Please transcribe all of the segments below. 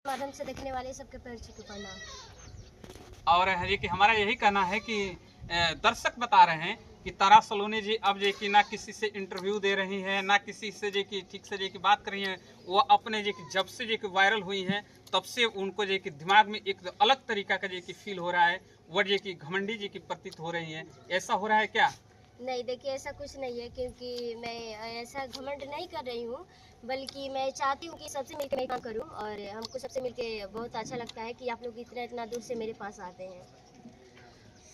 माध्यम से देखने वाले सबके पैर छू के प्रणाम। और है जी कि हमारा यही कहना है कि दर्शक बता रहे हैं कि तारा सलोनी जी अब जे कि ना किसी से इंटरव्यू दे रही हैं, ना किसी से जे कि ठीक से जे कि बात कर रही हैं। वो अपने जे कि जब से जे कि वायरल हुई हैं तब से उनको जे कि दिमाग में एक अलग तरीका का जे कि फील हो रहा है। वो जे कि घमंडी जी की प्रतीत हो रही हैं। ऐसा हो रहा है क्या? नहीं, देखिए ऐसा कुछ नहीं है, क्योंकि मैं ऐसा घमंड नहीं कर रही हूँ, बल्कि मैं चाहती हूँ कि सबसे मिलकर मैं काम करूँ। और हमको सबसे मिलके बहुत अच्छा लगता है कि आप लोग इतना दूर से मेरे पास आते हैं।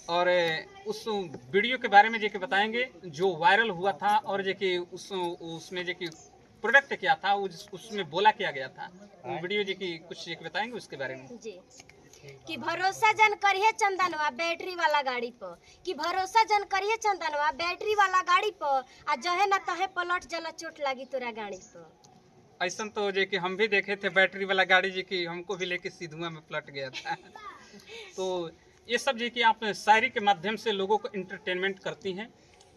और उस वीडियो के बारे में जे कि बताएंगे जो वायरल हुआ था, और जे कि उसमें जे कि प्रोडक्ट क्या था, उसमें बोला क्या गया था, वो वीडियो जे कि कुछ जे कि बताएंगे उसके बारे में। जी, कि भरोसा जन करिए चंदनवा बैटरी वाला गाड़ी पर, कि भरोसा जन करिए चंदनवा बैटरी वाला गाड़ी पर, आ जहे न तहे पलट जला चोट लगी तोरा गाड़ी पर। ऐसा तो जे कि हम भी देखे थे बैटरी वाला गाड़ी जी की, हमको भी लेके सीधुआ में पलट गया था। तो ये सब जे कि आप शायरी के माध्यम से लोगों को इंटरटेनमेंट करती हैं,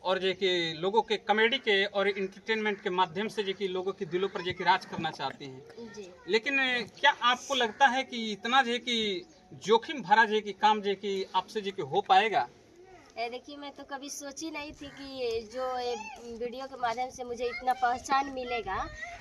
और जे कि लोगों के कॉमेडी के और इंटरटेनमेंट के माध्यम से जे कि लोगों के दिलों पर जे कि राज करना चाहती हैं। जी, लेकिन क्या आपको लगता है कि इतना जे कि जोखिम भरा जे कि काम जे कि आपसे जे कि हो पाएगा? देखिए मैं तो कभी सोची नहीं थी कि जो वीडियो के माध्यम से मुझे इतना पहचान मिलेगा,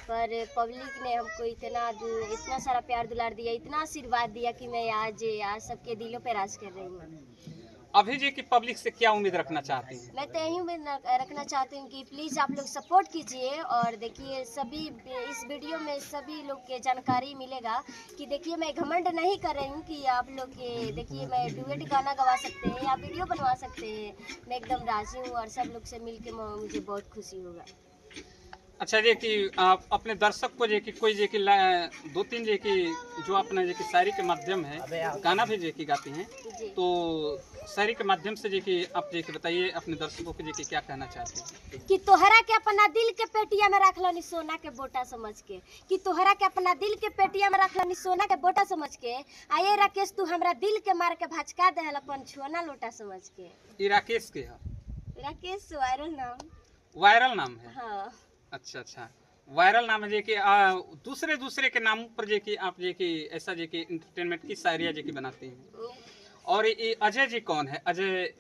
पर पब्लिक ने हमको इतना सारा प्यार दुलार दिया, इतना आशीर्वाद दिया कि मैं आज सबके दिलों पे राज कर रही हूँ। अभी जे कि पब्लिक से क्या उम्मीद रखना चाहती हैं? मैं तो यही उम्मीद रखना चाहती हूँ कि प्लीज़ आप लोग सपोर्ट कीजिए। और देखिए सभी इस वीडियो में सभी लोग के जानकारी मिलेगा कि देखिए मैं घमंड नहीं कर रही हूँ, कि आप लोग के देखिए मैं डुएट गाना गवा सकते हैं या वीडियो बनवा सकते हैं। मैं एकदम राजी हूँ और सब लोग से मिल के मुझे बहुत खुशी होगा। अच्छा जे कि आप अपने दर्शक को जे कि कोई जे कि दो तीन जे कि जो अपने जे कि शायरी के माध्यम है, गाना भी जे कि गाती हैं, जी, तो शायरी के माध्यम से जे कि आप जे कि बताइए अपने दर्शकों को जे कि क्या कहना चाहते हैं? कि तोहरा के अपना दिल के पेटिया में रख लो सोना के बोटा समझ के, कि तोहरा के अपना दिल के पेटिया में रख लो सोना के बोटा समझ के, आये राकेश तू हमरा दिल के मार के भचका दे अपन छोना लोटा समझ के। ये राकेश के है? राकेश वायरल नाम। वायरल नाम है? हाँ, अच्छा, वायरल नाम है जे कि दूसरे के नामों पर जे कि आप जे कि ऐसा जे कि इंटरटेनमेंट की शायरियाँ जे कि बनाती हैं। और ये अजय जी कौन है? अजय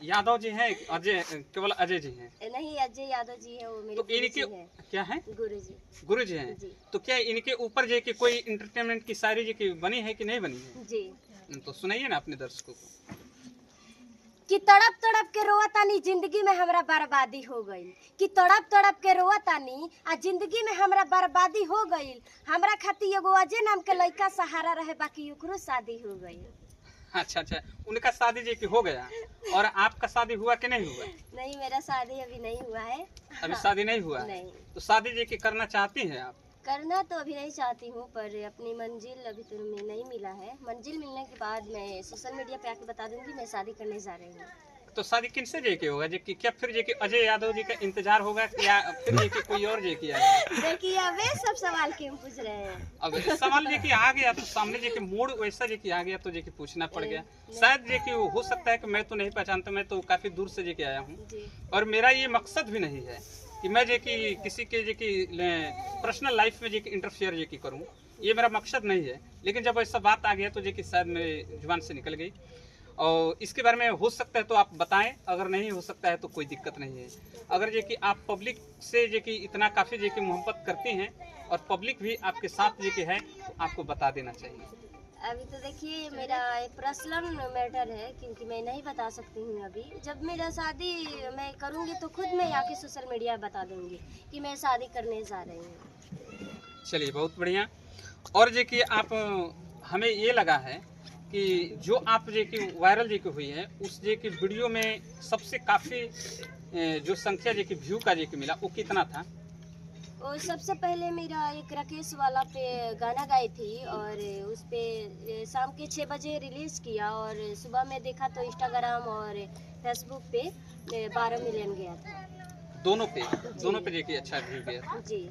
यादव जी हैं? अजय केवल अजय जी हैं? नहीं अजय यादव जी है, वो मेरे तो गुरु इनके जी हैं। क्या है? गुरु जी हैं? जी। तो क्या इनके ऊपर जे कि कोई इंटरटेनमेंट की शायरी जे कि बनी है कि नहीं बनी है? जी, तो सुनाइए ना अपने दर्शकों को। कि तड़प तड़प के रोवतानी जिंदगी में हमरा बर्बादी हो गई, कि तड़प तड़प के रोवतानी आ जिंदगी में हमरा बर्बादी हो गई। हमरा खातिर एगो अजय नाम के लड़का सहारा रहे, बाकी ओकरो शादी हो गई। अच्छा, उनका शादी जे कि हो गया, और आपका शादी हुआ कि नहीं हुआ? नहीं, मेरा शादी अभी नहीं हुआ है। अभी शादी नहीं हुआ है? नहीं, तो शादी जे कि करना चाहती हैं आप? करना तो अभी नहीं चाहती हूँ, पर अपनी मंजिल अभी तो नहीं मिला है। मंजिल मिलने के बाद मैं सोशल मीडिया पे आके बता दूंगी मैं शादी करने जा रही हूँ। तो शादी किनसे जे के होगा? जे कि क्या फिर जे कि अजय यादव जी का इंतजार होगा, या फिर जे कि कोई और जे कि आएगा? देखिए अब ये सब सवाल क्यों पूछ रहे हैं? अब सवाल जे कि आ गया तो सामने जे कि मूड वैसा जे कि आ गया, तो जे कि पूछना पड़ गया। शायद जे कि हो सकता है कि मैं तो नहीं पहचानता, मैं तो काफी दूर से जे कि आया हूँ, और मेरा ये मकसद भी नहीं है कि मैं जे कि किसी के जे कि पर्सनल लाइफ में जे कि इंटरफेयर जे कि करूँ, ये मेरा मकसद नहीं है। लेकिन जब ऐसा बात आ गया तो जे कि शायद मेरे जुबान से निकल गई, और इसके बारे में हो सकता है तो आप बताएं, अगर नहीं हो सकता है तो कोई दिक्कत नहीं है। अगर जे कि आप पब्लिक से जे कि इतना काफ़ी जे कि मोहब्बत करती हैं, और पब्लिक भी आपके साथ जे कि है, आपको बता देना चाहिए। अभी तो देखिए मेरा एक पर्सनल मैटर है, क्योंकि मैं नहीं बता सकती हूँ अभी। जब मेरा शादी मैं करूँगी तो खुद मैं आके सोशल मीडिया बता दूँगी कि मैं शादी करने जा रही हूँ। चलिए, बहुत बढ़िया। और जे कि आप हमें ये लगा है कि जो आप जे कि वायरल जे कि हुई है, उस जे कि वीडियो में सबसे काफ़ी जो संख्या जे कि व्यू का जे कि मिला, वो कितना था? और सबसे पहले मेरा एक राकेश वाला पे गाना गाई थी, और उस पे शाम के 6 बजे रिलीज़ किया, और सुबह में देखा तो इंस्टाग्राम और फेसबुक पे 12 मिलियन गया था। दोनों पे जे कि अच्छा व्यू गया था। जी,